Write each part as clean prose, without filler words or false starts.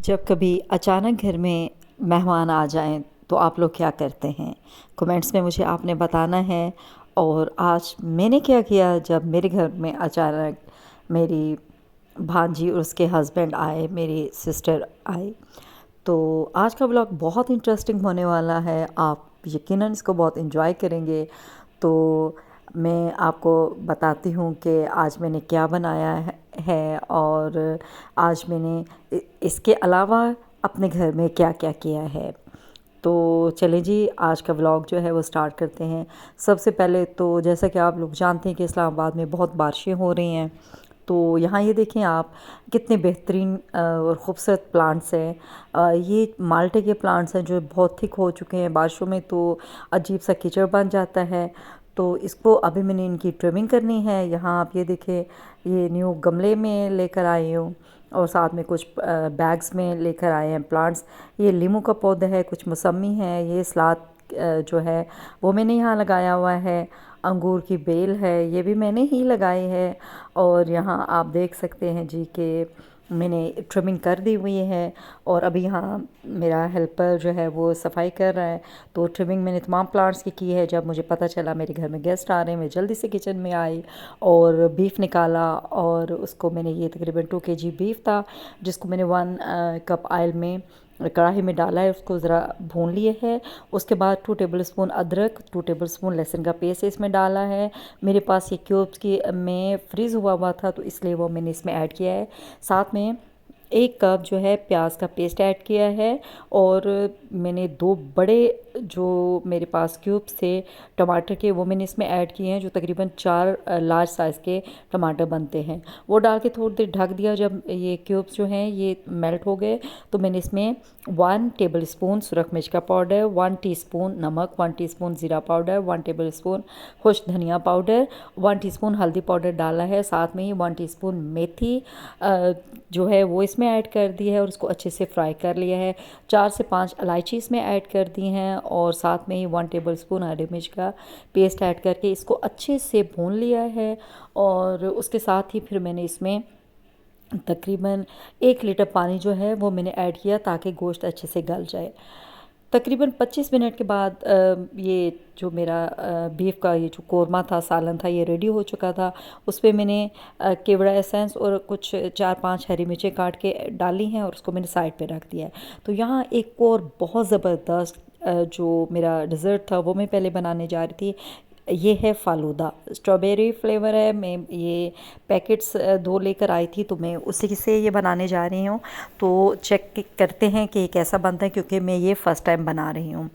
जब कभी अचानक घर में मेहमान आ जाएं तो आप लोग क्या करते हैं? कमेंट्स में मुझे आपने बताना है। और आज मैंने क्या किया जब मेरे घर में अचानक मेरी भांजी और उसके हस्बैंड आए, मेरी सिस्टर आई। तो आज का व्लॉग बहुत इंटरेस्टिंग होने वाला है, आप यकीनन इसको बहुत एंजॉय करेंगे। तो मैं आपको बताती हूँ कि आज मैंने क्या बनाया है और आज मैंने इसके अलावा अपने घर में क्या क्या किया है। तो चलें जी, आज का व्लॉग जो है वो स्टार्ट करते हैं। सबसे पहले तो जैसा कि आप लोग जानते हैं कि इस्लामाबाद में बहुत बारिशें हो रही हैं। तो यहाँ ये देखें आप, कितने बेहतरीन और ख़ूबसूरत प्लांट्स हैं। ये माल्टे के प्लांट्स हैं जो बहुत थिक हो चुके हैं, बारिशों में तो अजीब सा कीचड़ बन जाता है। तो इसको अभी मैंने इनकी ट्रिमिंग करनी है। यहाँ आप ये देखें, ये न्यू गमले में लेकर आई हूँ और साथ में कुछ बैग्स में लेकर आए हैं प्लांट्स। ये लीमू का पौधा है, कुछ मौसमी है, ये सलाद जो है वो मैंने यहाँ लगाया हुआ है। अंगूर की बेल है, ये भी मैंने ही लगाई है। और यहाँ आप देख सकते हैं जी कि मैंने ट्रिमिंग कर दी हुई है और अभी यहाँ मेरा हेल्पर जो है वो सफाई कर रहा है। तो ट्रिमिंग मैंने तमाम प्लांट्स की है। जब मुझे पता चला मेरे घर में गेस्ट आ रहे हैं, मैं जल्दी से किचन में आई और बीफ निकाला और उसको मैंने, ये तकरीबन 2 kg बीफ था जिसको मैंने 1 कप ऑयल में कढ़ाई में डाला है, उसको ज़रा भून लिए है। उसके बाद 2 टेबलस्पून अदरक, 2 टेबलस्पून लहसुन का पेस्ट इसमें डाला है। मेरे पास ये क्यूब्स की में फ्रीज़ हुआ हुआ था तो इसलिए वो मैंने इसमें ऐड किया है। साथ में 1 कप जो है प्याज का पेस्ट ऐड किया है और मैंने 2 बड़े जो मेरे पास क्यूब्स थे टमाटर के वो मैंने इसमें ऐड किए हैं, जो तकरीबन 4 लार्ज साइज़ के टमाटर बनते हैं। वो डाल के थोड़ी देर ढक दिया। जब ये क्यूब्स जो हैं ये मेल्ट हो गए तो मैंने इसमें 1 टेबलस्पून सुरख मिर्च का पाउडर, 1 टीस्पून नमक, 1 टीस्पून ज़ीरा पाउडर, 1 टेबलस्पून खुश्क धनिया पाउडर, 1 टीस्पून हल्दी पाउडर डाला है। साथ में ही 1 टीस्पून मेथी जो है वो इसमें ऐड कर दी है और उसको अच्छे से फ्राई कर लिया है। 4 से 5 इलायची इसमें ऐड कर दी हैं और साथ में ही 1 टेबलस्पून हरी मिर्च का पेस्ट ऐड करके इसको अच्छे से भून लिया है। और उसके साथ ही फिर मैंने इसमें तकरीबन 1 लीटर पानी जो है वो मैंने ऐड किया ताकि गोश्त अच्छे से गल जाए। तकरीबन 25 मिनट के बाद ये जो मेरा बीफ का ये जो कोरमा था, सालन था, ये रेडी हो चुका था। उस पे मैंने केवड़ा एसेंस और कुछ 4-5 हरी मिर्चें काट के डाली हैं और उसको मैंने साइड पे रख दिया है। तो यहाँ एक और बहुत ज़बरदस्त जो मेरा डिज़र्ट था वो मैं पहले बनाने जा रही थी। ये है फ़ालूदा, स्ट्रॉबेरी फ्लेवर है। मैं ये पैकेट्स 2 लेकर आई थी तो मैं उसी से ये बनाने जा रही हूँ। तो चेक करते हैं कि कैसा बनता है, क्योंकि मैं ये फ़र्स्ट टाइम बना रही हूँ।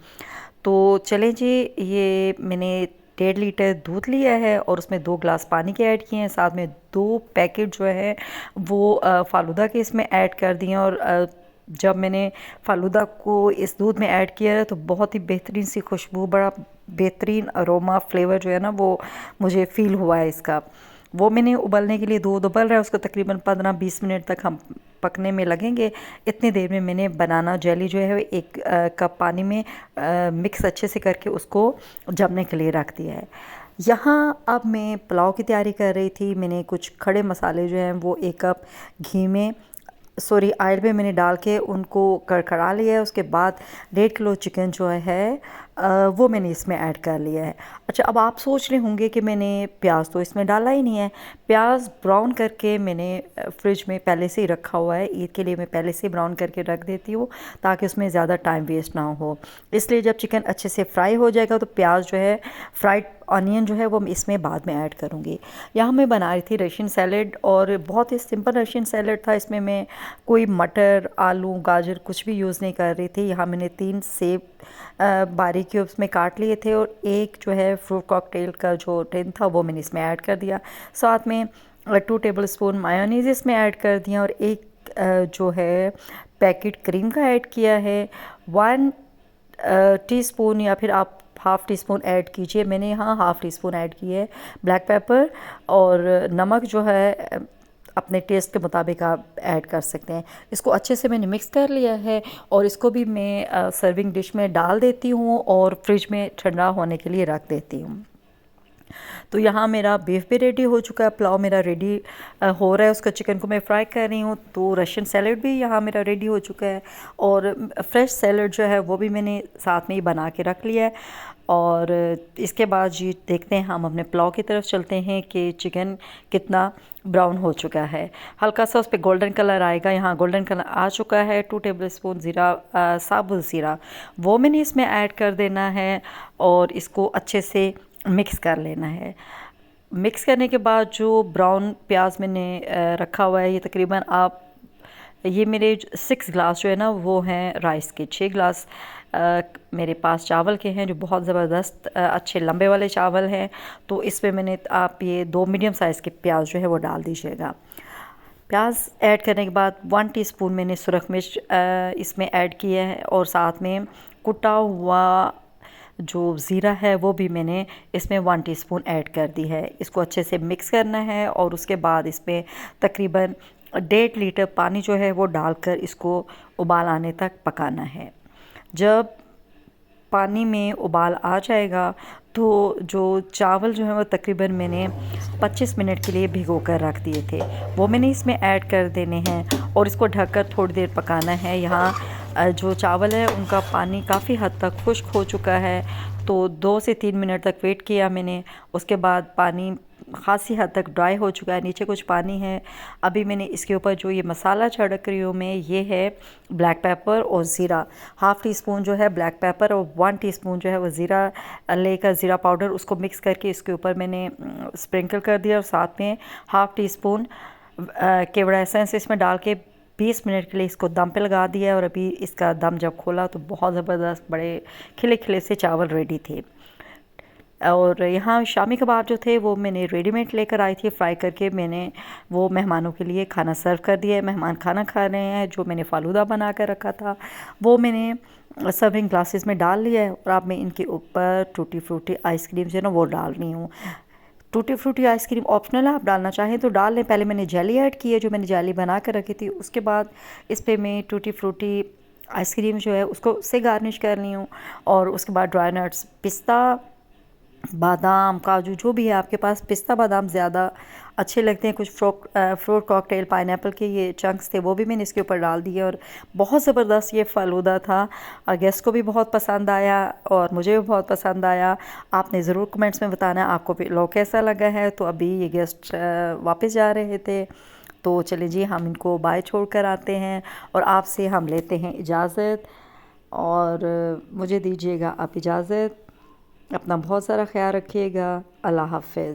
तो चलें जी, ये मैंने 1.5 लीटर दूध लिया है और उसमें 2 ग्लास पानी के ऐड किए हैं। साथ में 2 पैकेट जो है वो फ़ालूदा के इसमें ऐड कर दिए। और जब मैंने फ़ालूदा को इस दूध में ऐड किया है तो बहुत ही बेहतरीन सी खुशबू, बड़ा बेहतरीन अरोमा फ्लेवर जो है ना वो मुझे फ़ील हुआ है इसका। वो मैंने उबलने के लिए, दूध उबल रहा है, उसको तकरीबन 15-20 मिनट तक हम पकने में लगेंगे। इतनी देर में मैंने बनाना जेली जो है 1 कप पानी में मिक्स अच्छे से करके उसको जमने के लिए रख दिया है। यहाँ अब मैं पुलाव की तैयारी कर रही थी। मैंने कुछ खड़े मसाले जो हैं वो 1 कप घी में, सॉरी ऑयल में मैंने डाल के उनको कड़कड़ा लिया है। उसके बाद 1.5 किलो चिकन जो है वो मैंने इसमें ऐड कर लिया है। अच्छा, अब आप सोच रहे होंगे कि मैंने प्याज तो इसमें डाला ही नहीं है। प्याज ब्राउन करके मैंने फ्रिज में पहले से ही रखा हुआ है। ईद के लिए मैं पहले से ब्राउन करके रख देती हूँ ताकि उसमें ज़्यादा टाइम वेस्ट ना हो। इसलिए जब चिकन अच्छे से फ्राई हो जाएगा तो प्याज जो है, फ्राइड ऑनियन जो है वो इसमें बाद में ऐड करूँगी। यहाँ मैं बना रही थी रशियन सैलेड और बहुत ही सिंपल रशियन सैलेड था। इसमें मैं कोई मटर, आलू, गाजर कुछ भी यूज़ नहीं कर रही थी। यहाँ मैंने 3 सेब बारीक क्यूब्स में काट लिए थे और एक जो है फ्रूट कॉकटेल का जो टिन था वो मैंने इसमें ऐड कर दिया। साथ में 2 टेबलस्पून मायोनीज़ इसमें ऐड कर दिया और एक जो है पैकेट क्रीम का ऐड किया है। 1 टीस्पून या फिर आप हाफ़ टी स्पून ऐड कीजिए। मैंने यहाँ हाफ़ टी स्पून ऐड की है ब्लैक पेपर। और नमक जो है अपने टेस्ट के मुताबिक आप ऐड कर सकते हैं। इसको अच्छे से मैंने मिक्स कर लिया है और इसको भी मैं सर्विंग डिश में डाल देती हूँ और फ्रिज में ठंडा होने के लिए रख देती हूँ। तो यहाँ मेरा बीफ भी रेडी हो चुका है, पुलाव मेरा रेडी हो रहा है, उसका चिकन को मैं फ्राई कर रही हूँ। तो रशियन सैलड भी यहाँ मेरा रेडी हो चुका है और फ्रेश सैलड जो है वो भी मैंने साथ में ही बना के रख लिया है। और इसके बाद जी देखते हैं, हम अपने पुलाव की तरफ चलते हैं कि चिकन कितना ब्राउन हो चुका है। हल्का सा उस पर गोल्डन कलर आएगा, यहाँ गोल्डन कलर आ चुका है। 2 टेबलस्पून ज़ीरा, साबुत ज़ीरा वो मैंने इसमें ऐड कर देना है और इसको अच्छे से मिक्स कर लेना है। मिक्स करने के बाद जो ब्राउन प्याज मैंने रखा हुआ है, ये तकरीबन आप ये मेरे 6 ग्लास जो है ना वो हैं राइस के। 6 ग्लास मेरे पास चावल के हैं जो बहुत ज़बरदस्त अच्छे लंबे वाले चावल हैं। तो इसमें मैंने आप ये 2 मीडियम साइज़ के प्याज जो है वो डाल दीजिएगा। प्याज ऐड करने के बाद 1 टीस्पून मैंने सुरख मिर्च इसमें ऐड किया है और साथ में कुटा हुआ जो ज़ीरा है वो भी मैंने इसमें 1 टीस्पून ऐड कर दी है। इसको अच्छे से मिक्स करना है और उसके बाद इसमें तकरीबन 1.5 लीटर पानी जो है वो डालकर इसको उबाल आने तक पकाना है। जब पानी में उबाल आ जाएगा तो जो चावल जो है वो तकरीबन मैंने 25 मिनट के लिए भिगो कर रख दिए थे वो मैंने इसमें ऐड कर देने हैं और इसको ढककर थोड़ी देर पकाना है। यहाँ जो चावल है उनका पानी काफ़ी हद तक खुश्क हो चुका है, तो 2 से 3 मिनट तक वेट किया मैंने। उसके बाद पानी ख़ासी हद तक ड्राई हो चुका है, नीचे कुछ पानी है। अभी मैंने इसके ऊपर जो ये मसाला छिड़क रही हूँ मैं, ये है ब्लैक पेपर और ज़ीरा। हाफ़ टी स्पून जो है ब्लैक पेपर और 1 टीस्पून जो है वो ज़ीरा लेकर ज़ीरा पाउडर उसको मिक्स करके इसके ऊपर मैंने स्प्रिंकल कर दिया और साथ में हाफ़ टी स्पून केवड़ा एसेंस इसमें डाल के 20 मिनट के लिए इसको दम पे लगा दिया। और अभी इसका दम जब खोला तो बहुत ज़बरदस्त बड़े खिले खिले से चावल रेडी थे। और यहाँ शामी कबाब जो थे वो मैंने रेडीमेड लेकर आई थी, फ्राई करके मैंने वो मेहमानों के लिए खाना सर्व कर दिया है। मेहमान खाना खा रहे हैं। जो मैंने फ़ालूदा बना कर रखा था वो मैंने सर्विंग ग्लासेस में डाल लिया है और अब मैं इनके ऊपर टूटी फ्रूटी आइसक्रीम जो है ना वो डाल रही हूँ। टूटी फ्रूटी आइसक्रीम ऑप्शनल है, आप डालना चाहें तो डाल लें। पहले मैंने जेली ऐड की है, जो मैंने जेली बना कर रखी थी। उसके बाद इस पर मैं टूटी फ्रूटी आइसक्रीम जो है उसको से गार्निश कर ली हूँ। और उसके बाद ड्राई नट्स, पिस्ता, बादाम, काजू जो भी है आपके पास, पिस्ता बादाम ज़्यादा अच्छे लगते हैं। कुछ फ्रूट कॉकटेल पाइनएप्पल के ये चंक्स थे वो भी मैंने इसके ऊपर डाल दिए और बहुत ज़बरदस्त ये फ़ालूदा था। गेस्ट को भी बहुत पसंद आया और मुझे भी बहुत पसंद आया। आपने ज़रूर कमेंट्स में बताना आपको लोग कैसा लगा है। तो अभी ये गेस्ट वापस जा रहे थे, तो चलिए जी हम इनको बाय छोड़ कर आते हैं और आपसे हम लेते हैं इजाज़त। और मुझे दीजिएगा आप इजाज़त। अपना बहुत सारा ख्याल रखिएगा। अल्लाह हाफ़िज़।